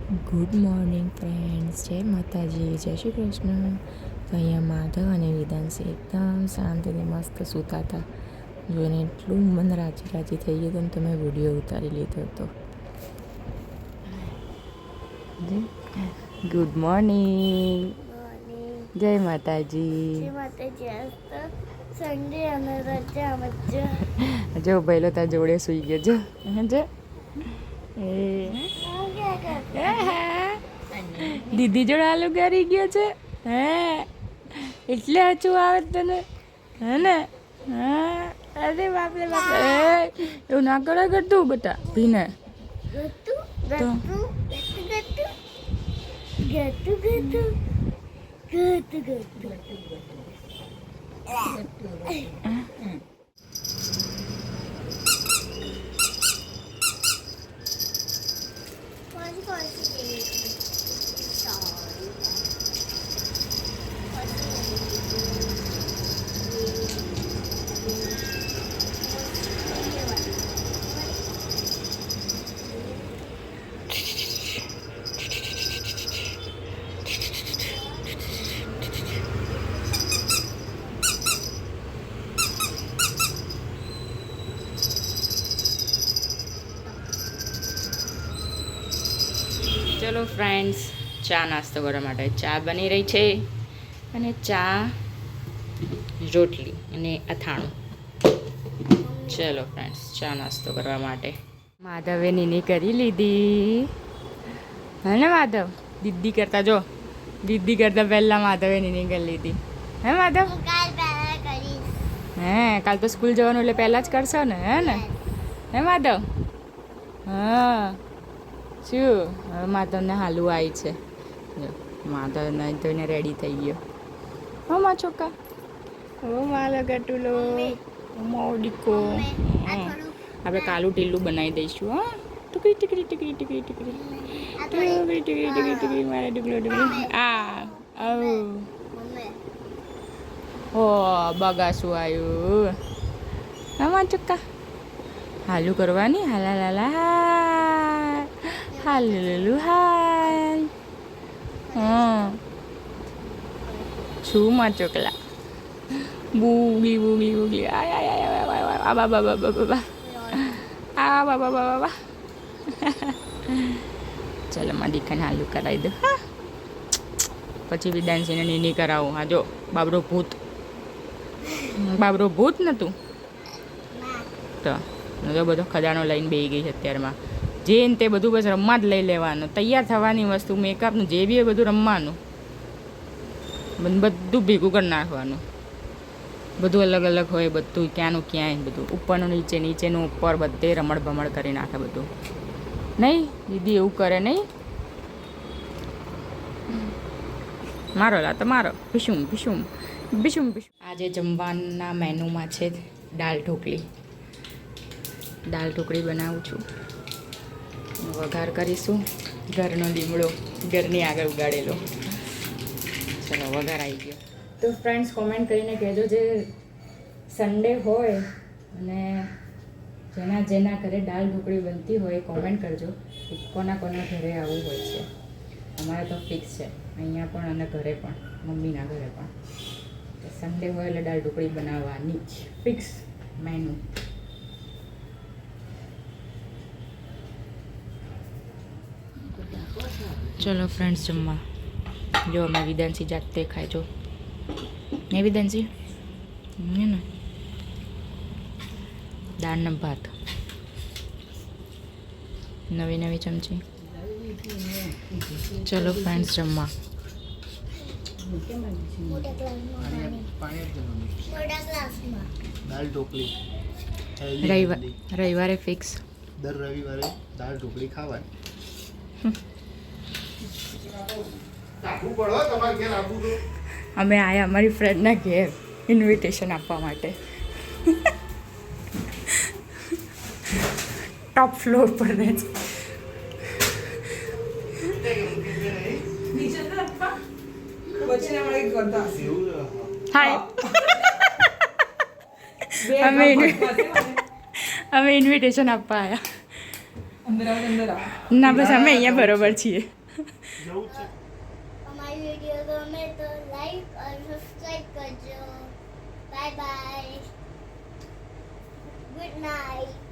Good morning friends, જય માતાજી, જય શ્રી કૃષ્ણ. તો અહીંયા માધવ અને વિધાંશી એકદમ શાંતિથી મસ્ત સૂતા હતા. જોઈને એટલું મન રાજી રાજી થઈ ગયું હતું ને, તો મેં વિડીયો ઉતારી લીધો હતો. ગુડ મોર્નિંગ, જય માતાજી. સન્ડે અને રજા મજા. જો પહેલો તાર જોડે સૂઈ ગયો. જો જો દીદી જોડે આલુ કરી ગયો છે. હે એટલે હચું આવે તને, હે ને? હા, અરે બાપરે બાપરે, એવું ના કરે કરતું બેટા ભીને. ચલો ફ્રેન્ડ્સ, ચા નાસ્તો કરવા માટે ચા બની રહી છે, અને ચા, રોટલી અને અથાણું. ચલો ફ્રેન્ડ્સ, ચા નાસ્તો કરવા માટે માધવે નીની કરી લીધી. હે ને માધવ? દીદી કરતા જો, દીદી કરતા પહેલાં માધવે નીની કરી લીધી. હે માધવ? હે, કાલ તો સ્કૂલ જવાનું એટલે પહેલાં જ કરશો ને, હે ને? હે માધવ? હા. શું હવે માધવને હાલું આવી છે. જો માધવ નહીં ધોઈને રેડી થઈ ગયો. હો મા છોકા, હો માલો ગટુલો, મોડીકો. આપણે કાલું ટીલું બનાવી દઈશું. હા, ટુકડી ટીકડી ટીકડી ટીકડી ટીકડી ટુકડી ટીકડી ટીકડી ટીકડી મારે ડુકલો ડુકડી. આ ઓ બગાસું આવ્યું. હા મા છોકા, હાલું કરવાની. હાલા લાલા હાલુલુલુ હાલ. હા, છું માં ચોકલા. બુગલી બુગલી બુગલી. આ બાબા બાબા બાબા, આ બાબા બાબા બાબા. ચાલો માં દીખાને હાલું કરાવી દો. હા, પછી વિધાનસિંહને નીની કરાવું. હા જો બાબરો ભૂત, બાબરો ભૂત નતું તો બધો ખજાનો લઈને બેસી ગઈ છે અત્યારમાં. જે ને તે બધું બસ રમવા જ લઈ લેવાનું. તૈયાર થવાની વસ્તુ, મેકઅપનું જે બી એ બધું રમવાનું, બધું ભેગું કરી નાખવાનું. બધું અલગ અલગ હોય, બધું ક્યાંનું ક્યાંય, બધું ઉપરનું નીચે, નીચેનું ઉપર, બધે રમણ ભમણ કરી નાખે બધું. નહીં દીદી એવું કરે નહીં? મારો લા તો મારો ભીશુમ ભીશુમ ભીશુમ ભીશુમ. આજે જમવાના મેનુમાં છે દાળ ઢોકળી. દાળ ઢોકળી બનાવું છું. વઘાર કરીશું. ઘરનો લીમડો ઘરની આગળ ઉગાડેલો. ચલો વઘાર આવી ગયો. તો ફ્રેન્ડ્સ, કોમેન્ટ કરીને કહેજો, જે સન્ડે હોય અને જેના ઘરે દાળ ઢોકળી બનતી હોય કોમેન્ટ કરજો. કોના ઘરે આવું હોય છે. અમારે તો ફિક્સ છે અહીંયા પણ અને ઘરે પણ, મમ્મીના ઘરે પણ. સન્ડે હોય એટલે દાળ ઢોકળી બનાવવાની જ ફિક્સ મેનુ. ચલો ફ્રેન્ડ્સ, જમવા જો અમે વિધાનસી જાતે ખાય. જો ને વિધાનસી ને દાળના ભાત, નવી નવી ચમચી. ચલો ફ્રેન્ડ્સ, જમવા. દાળ ઢોકળી રવિવારે ફિક્સ. દર રવિવારે દાળ ઢોકળી ખાવાની. અમે આયા અમારી ફ્રેન્ડના ઘેર ઇન્વિટેશન આપવા માટે. ટોપ ફ્લોર પર રહે છે. હાય, અમે ઇન્વિટેશન આપવા આવ્યા. ના બસ અમે અહીંયા બરોબર છીએ. જવું છે અમારી વિડીયો ગમે તો લાઈક અને સબસ્ક્રાઇબ કરજો. Bye bye. Good night.